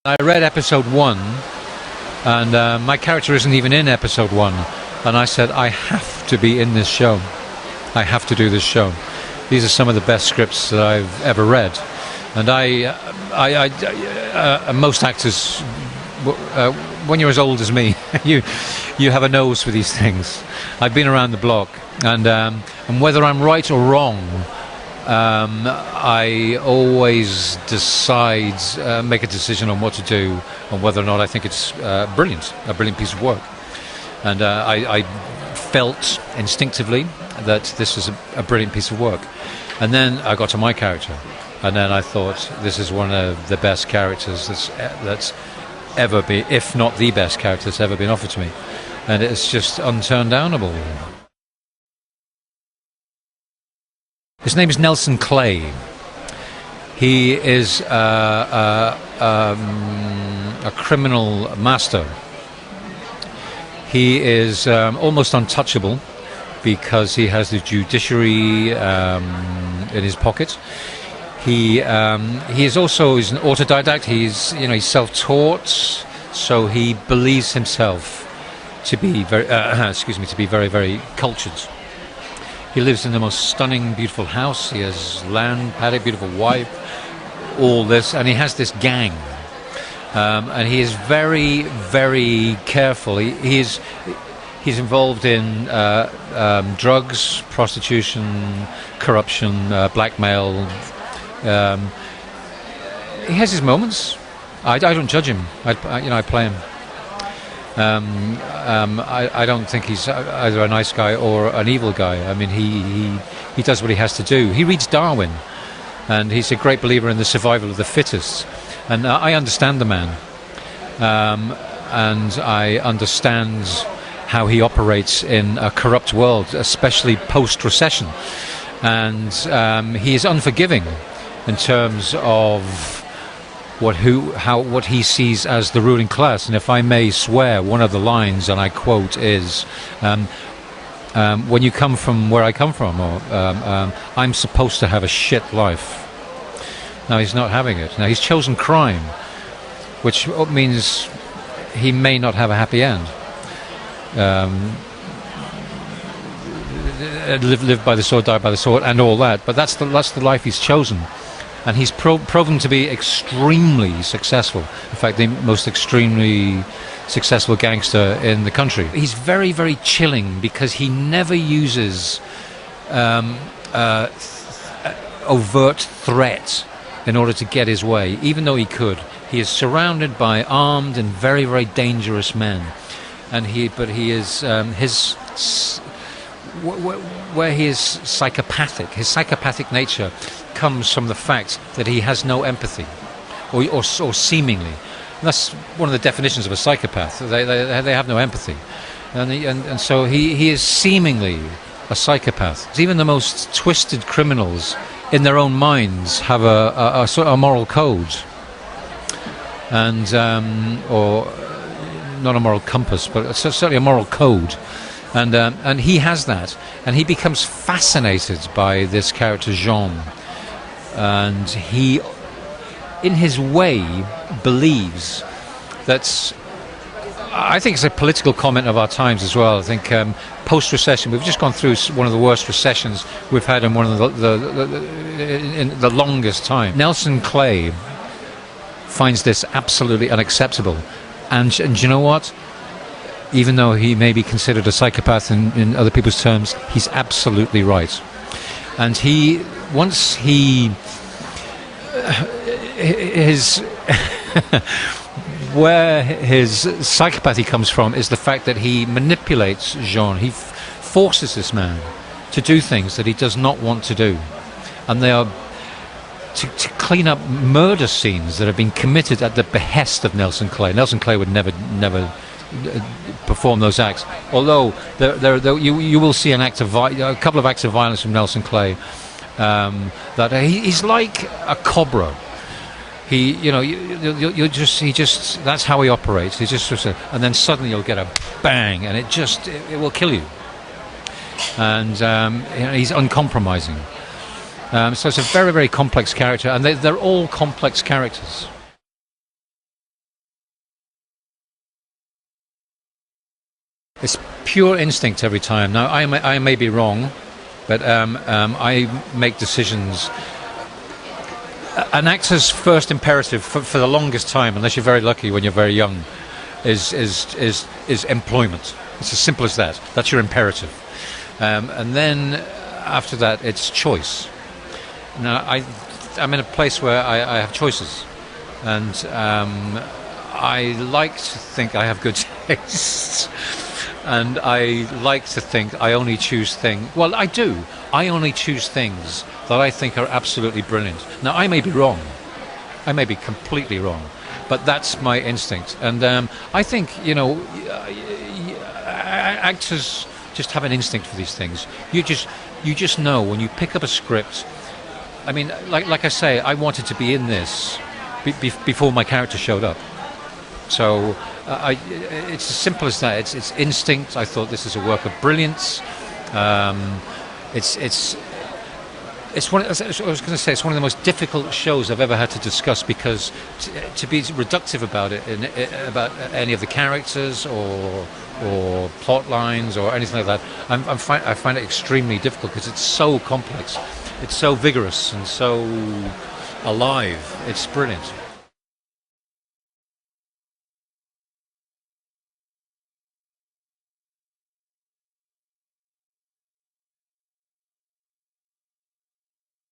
I read episode 1, and my character isn't even in episode 1, and I said, I have to be in this show. I have to do this show. These are some of the best scripts that I've ever read, and most actors, when you're as old as me, you have a nose for these things. I've been around the block, and whether I'm right or wrong, I always make a decision on what to do, on whether or not I think it's a brilliant piece of work. And I felt instinctively that this was a brilliant piece of work. And then I got to my character, and then I thought, this is one of the best characters that's ever been, if not the best character that's ever been offered to me. And it's just unturndownable. His name is Nelson Clay. He is a criminal master. He is almost untouchable because he has the judiciary in his pocket. He is also an autodidact. He's self-taught, so he believes himself to be very very cultured. He lives in the most stunning, beautiful house. He has land, paddock, beautiful wife, all this, and he has this gang. And he is very, very careful. He's involved in drugs, prostitution, corruption, blackmail. He has his moments. I don't judge him. I play him. I don't think he's either a nice guy or an evil guy. I mean, he does what he has to do. He reads Darwin, and he's a great believer in the survival of the fittest. And I understand the man, and I understand how he operates in a corrupt world, especially post-recession. And he is unforgiving in terms of what he sees as the ruling class. And if I may swear, one of the lines, and I quote, is when you come from where I come from, or I'm supposed to have a shit life. Now he's not having it. Now he's chosen crime, which means he may not have a happy end. Live by the sword, die by the sword, and all that. But that's the life he's chosen. And he's proven to be extremely successful. In fact, the most extremely successful gangster in the country. He's very, very chilling because he never uses overt threat in order to get his way, even though he could. He is surrounded by armed and very, very dangerous men. And he is where he is psychopathic. His psychopathic nature comes from the fact that he has no empathy, or seemingly. And that's one of the definitions of a psychopath. They have no empathy, and so he is seemingly a psychopath. Even the most twisted criminals, in their own minds, have a sort of moral code, and or not a moral compass, but certainly a moral code. And he has that, and he becomes fascinated by this character Jean, and he, in his way, believes that. I think it's a political comment of our times as well. I think post-recession, we've just gone through one of the worst recessions we've had in one of in the longest time. Nelson Clay finds this absolutely unacceptable, and you know what? Even though he may be considered a psychopath in other people's terms, he's absolutely right. And where his psychopathy comes from is the fact that he manipulates Jean. He forces this man to do things that he does not want to do. And they are to clean up murder scenes that have been committed at the behest of Nelson Clay. Nelson Clay would never perform those acts. Although you will see a couple of acts of violence from Nelson Clay. That he's like a cobra. That's how he operates. He just and then suddenly you'll get a bang, and it will kill you. And he's uncompromising. So it's a very, very complex character, and they're all complex characters. It's pure instinct every time. Now, I may be wrong, but I make decisions. An actor's first imperative for the longest time, unless you're very lucky when you're very young, is employment. It's as simple as that. That's your imperative. And then after that, it's choice. Now, I'm in a place where I have choices. And I like to think I have good taste. And I like to think I only choose things. Well, I do. I only choose things that I think are absolutely brilliant. Now, I may be wrong. I may be completely wrong. But that's my instinct. And I think, actors just have an instinct for these things. You just know when you pick up a script. I mean, like I say, I wanted to be in this before my character showed up. So it's as simple as that. It's instinct. I thought this is a work of brilliance. It's one. I was going to say it's one of the most difficult shows I've ever had to discuss because to be reductive about it, about any of the characters or plot lines or anything like that, I find it extremely difficult because it's so complex, it's so vigorous and so alive. It's brilliant.